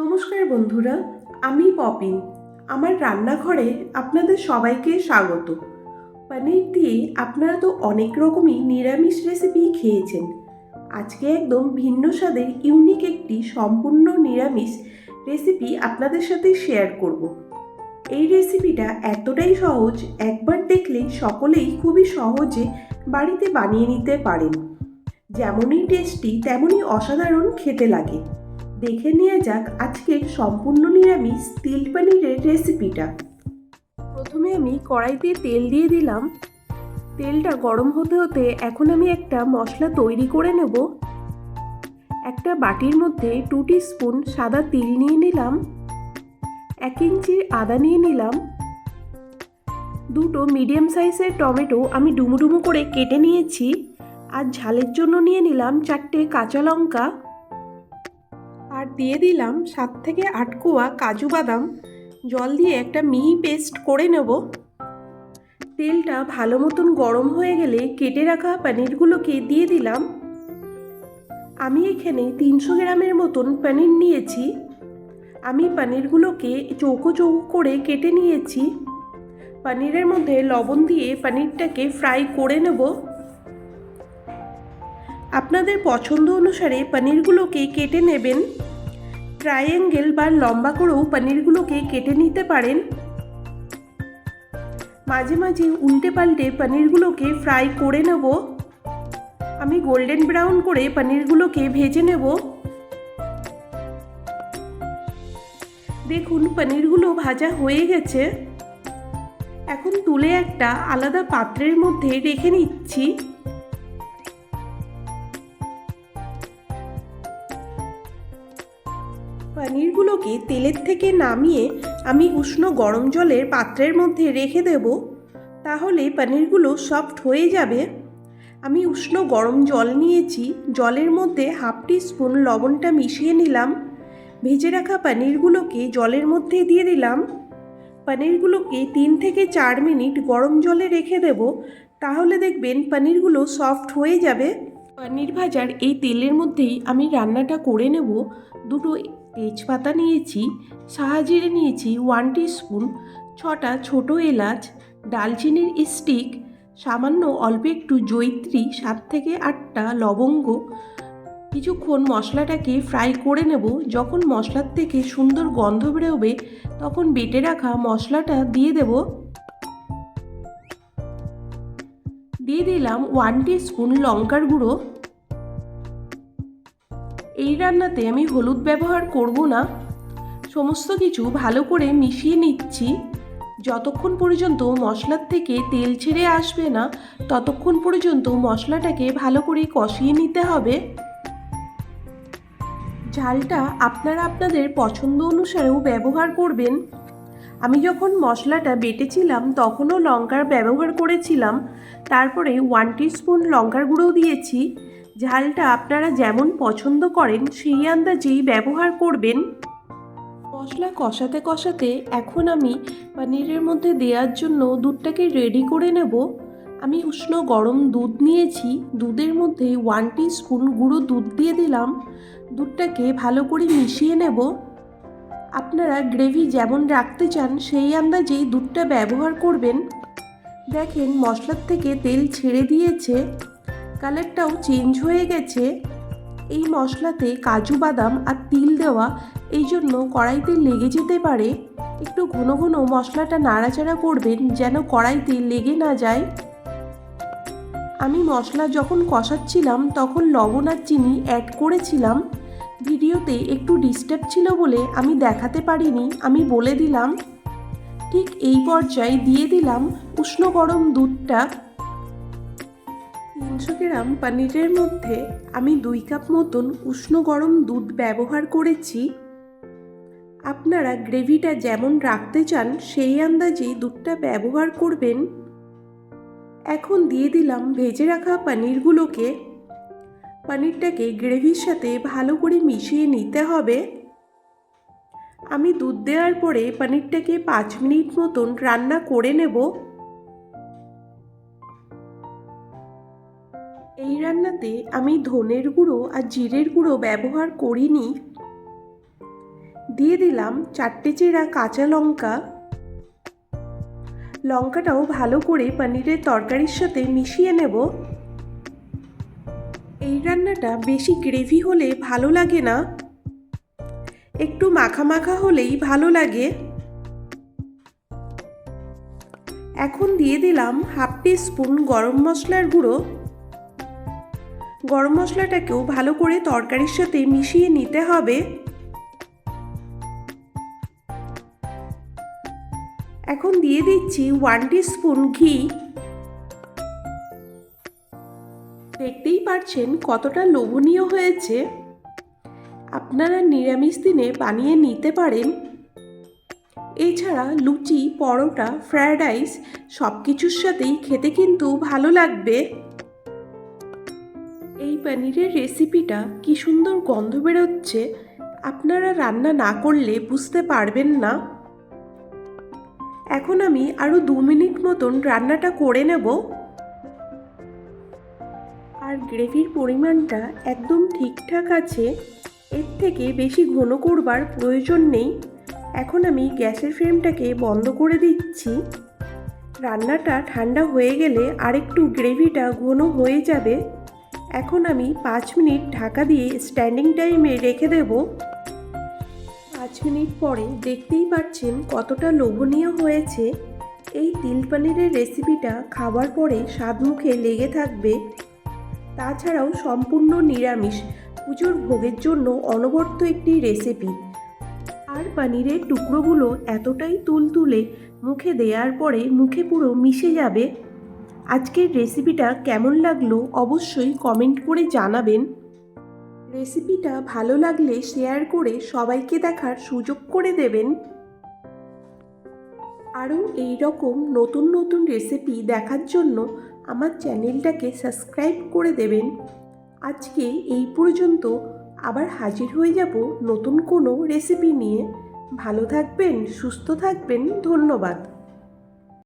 নমস্কার বন্ধুরা, আমি পপিন। আমার রান্নাঘরে আপনাদের সবাইকে স্বাগত। পনির দিয়ে আপনারা তো অনেক রকমই নিরামিষ রেসিপি খেয়েছেন। আজকে একদম ভিন্ন স্বাদের ইউনিক একটি সম্পূর্ণ নিরামিষ রেসিপি আপনাদের সাথে শেয়ার করব। এই রেসিপিটা এতটাই সহজ, একবার দেখলেই সকলেই খুবই সহজে বাড়িতে বানিয়ে নিতে পারেন। যেমনই টেস্টি তেমনই অসাধারণ খেতে লাগে। দেখে নেওয়া যাক আজকের সম্পূর্ণ নিরামিষ তিল পনিরের রেসিপিটা। প্রথমে আমি কড়াইতে তেল দিয়ে দিলাম। তেলটা গরম হতে হতে এখন আমি একটা মশলা তৈরি করে নেব। একটা বাটির মধ্যে 2 টিস্পুন সাদা তিল নিয়ে নিলাম, 1 ইঞ্চি আদা নিয়ে নিলাম, দুটো মিডিয়াম সাইজের টমেটো আমি ডুমো ডুমো করে কেটে নিয়েছি, আর ঝালের জন্য নিয়ে নিলাম 4টে কাঁচা লঙ্কা, আর দিয়ে দিলাম 7 থেকে 8 কোয়া কাজু বাদাম। জল দিয়ে একটা মিহি পেস্ট করে নেব। তেলটা ভালো মতন গরম হয়ে গেলে কেটে রাখা পনিরগুলোকে দিয়ে দিলাম। আমি এখানে 300 গ্রামের মতন পনির নিয়েছি। আমি পনিরগুলোকে চৌকো চৌকো করে কেটে নিয়েছি। পনিরের মধ্যে লবণ দিয়ে পনিরটাকে ফ্রাই করে নেব। আপনাদের পছন্দ অনুসারে পনিরগুলোকে কেটে নেবেন। ট্রায়াঙ্গেল বা লম্বা করেও পনিরগুলোকে কেটে নিতে পারেন। মাঝে মাঝে উল্টে পাল্টে পনিরগুলোকে ফ্রাই করে নেব। আমি গোল্ডেন ব্রাউন করে পনিরগুলোকে ভেজে নেব। দেখুন পনিরগুলো ভাজা হয়ে গেছে। এখন তুলে একটা আলাদা পাত্রের মধ্যে রেখে নিচ্ছি। পনিরগুলোকে তেলের থেকে নামিয়ে আমি উষ্ণ গরম জলের পাত্রের মধ্যে রেখে দেব, তাহলে পনিরগুলো সফট হয়ে যাবে। আমি উষ্ণ গরম জল নিয়েছি, জলের মধ্যে 1/2 টিস্পুন লবণটা মিশিয়ে নিলাম। ভেজে রাখা পনিরগুলোকে জলের মধ্যে দিয়ে দিলাম। পনিরগুলোকে 3 থেকে 4 মিনিট গরম জলে রেখে দেব, তাহলে দেখবেন পনিরগুলো সফট হয়ে যাবে। পনির ভাজার এই তেলের মধ্যেই আমি রান্নাটা করে নেব। দুটো তেজপাতা নিয়েছি, সাহাজিরে নিয়েছি 1 টিস্পুন, 6টা ছোটো এলাচ, ডালচিনির স্টিক, সামান্য অল্প একটু জয়িত্রী, 7 থেকে 8টা লবঙ্গ। কিছুক্ষণ মশলাটাকে ফ্রাই করে নেব। যখন মশলার থেকে সুন্দর গন্ধ বেরোবে তখন বেটে রাখা মশলাটা দিয়ে দেব। দিয়ে দিলাম 1 টিস্পুন লঙ্কার গুঁড়ো। এই রান্নাতে আমি হলুদ ব্যবহার করব না। সমস্ত কিছু ভালো করে মিশিয়ে নিচ্ছি। যতক্ষণ পর্যন্ত মশলার থেকে তেল ছেড়ে আসবে না ততক্ষণ পর্যন্ত মশলাটাকে ভালো করে কষিয়ে নিতে হবে। ঝালটা আপনারা আপনাদের পছন্দ অনুসারেও ব্যবহার করবেন। আমি যখন মশলাটা বেটেছিলাম তখনও লঙ্কার ব্যবহার করেছিলাম, তারপরে 1 টিস্পুন লঙ্কার গুঁড়ো দিয়েছি। ঝালটা আপনারা যেমন পছন্দ করেন সেই আন্দাজেই ব্যবহার করবেন। মশলা কষাতে কষাতে এখন আমি পনিরের মধ্যে দেওয়ার জন্য দুধটাকে রেডি করে নেব। আমি উষ্ণ গরম দুধ নিয়েছি, দুধের মধ্যে 1 টিস্পুন গুঁড়ো দুধ দিয়ে দিলাম। দুধটাকে ভালো করে মিশিয়ে নেব। আপনারা গ্রেভি যেমন রাখতে চান সেই আন্দাজেই দুধটা ব্যবহার করবেন। দেখেন মশলার থেকে তেল ছেড়ে দিয়েছে, কালারটাও চেঞ্জ হয়ে গেছে। এই মশলাতে কাজু বাদাম আর তিল দেওয়া, এই জন্য কড়াইতে লেগে যেতে পারে। একটু ঘন ঘন মশলাটা নাড়াচাড়া করবেন যেন কড়াইতে লেগে না যায়। আমি মশলা যখন কষাচ্ছিলাম তখন লবণ আর চিনি অ্যাড করেছিলাম। ভিডিওতে একটু ডিস্টার্ব ছিল বলে আমি দেখাতে পারিনি, আমি বলে দিলাম। ঠিক এই পর্যায়ে দিয়ে দিলাম উষ্ণ গরম দুধটা। 300 গ্রাম পনিরের মধ্যে আমি 2 কাপ মতন উষ্ণ গরম দুধ ব্যবহার করেছি। আপনারা গ্রেভিটা যেমন রাখতে চান সেই আন্দাজেই দুধটা ব্যবহার করবেন। এখন দিয়ে দিলাম ভেজে রাখা পনিরগুলোকে। পনিরটাকে গ্রেভির সাথে ভালো করে মিশিয়ে নিতে হবে। আমি দুধ দেওয়ার পরে পনিরটাকে 5 মিনিট মতন রান্না করে নেব। এই রান্নাতে আমি ধনের গুঁড়ো আর জিরের গুঁড়ো ব্যবহার করিনি। দিয়ে দিলাম 4টে চেরা কাঁচা লঙ্কা। লঙ্কাটাও ভালো করে পনিরের তরকারির সাথে মিশিয়ে নেব। এই রান্নাটা বেশি গ্রেভি হলে ভালো লাগে না, একটু মাখা মাখা হলেই ভালো লাগে। এখন দিয়ে দিলাম 1/2 টিস্পুন গরম মশলার গুঁড়ো। গরম মশলাটাকেও ভালো করে তরকারির সাথে মিশিয়ে নিতে হবে। এখন দিয়ে দিচ্ছি 1 টিস্পুন ঘি। দেখতেই পাচ্ছেন কতটা লোভনীয় হয়েছে। আপনারা নিরামিষ দিনে বানিয়ে নিতে পারেন। এছাড়া লুচি, পরোটা, ফ্রায়েড রাইস সব কিছুর সাথেই খেতে কিন্তু ভালো লাগবে। এই পনিরের রেসিপিটা কি সুন্দর গন্ধ বেরোচ্ছে, আপনারা রান্না না করলে বুঝতে পারবেন না। এখন আমি আরও 2 মিনিট মতন রান্নাটা করে নেব। আর গ্রেভির পরিমাণটা একদম ঠিকঠাক আছে, এর থেকে বেশি ঘন করবার প্রয়োজন নেই। এখন আমি গ্যাসের ফ্লেমটাকে বন্ধ করে দিচ্ছি। রান্নাটা ঠান্ডা হয়ে গেলে আরেকটু গ্রেভিটা ঘন হয়ে যাবে। এখন আমি 5 মিনিট ঢাকা দিয়ে স্ট্যান্ডিং টাইমে রেখে দেব। 5 মিনিট পরে দেখতেই পাচ্ছেন কতটা লোভনীয় হয়েছে। এই তিল পনিরের রেসিপিটা খাবার পরে স্বাদ মুখে লেগে থাকবে। তাছাড়াও সম্পূর্ণ নিরামিষ, পুজোর ভোগের জন্য অনবদ্য একটি রেসিপি। আর পনিরের টুকরোগুলো এতটাই তুলতুলে, মুখে দেওয়ার পরে মুখে পুরো মিশে যাবে। আজকের রেসিপিটা কেমন লাগলো অবশ্যই কমেন্ট করে জানাবেন। রেসিপিটা ভালো লাগলে শেয়ার করে সবাইকে দেখার সুযোগ করে দেবেন। আরও এই রকম নতুন নতুন রেসিপি দেখার জন্য আমার চ্যানেলটাকে সাবস্ক্রাইব করে দেবেন। আজকে এই পর্যন্ত, আবার হাজির হয়ে যাব নতুন কোনো রেসিপি নিয়ে। ভালো থাকবেন, সুস্থ থাকবেন, ধন্যবাদ।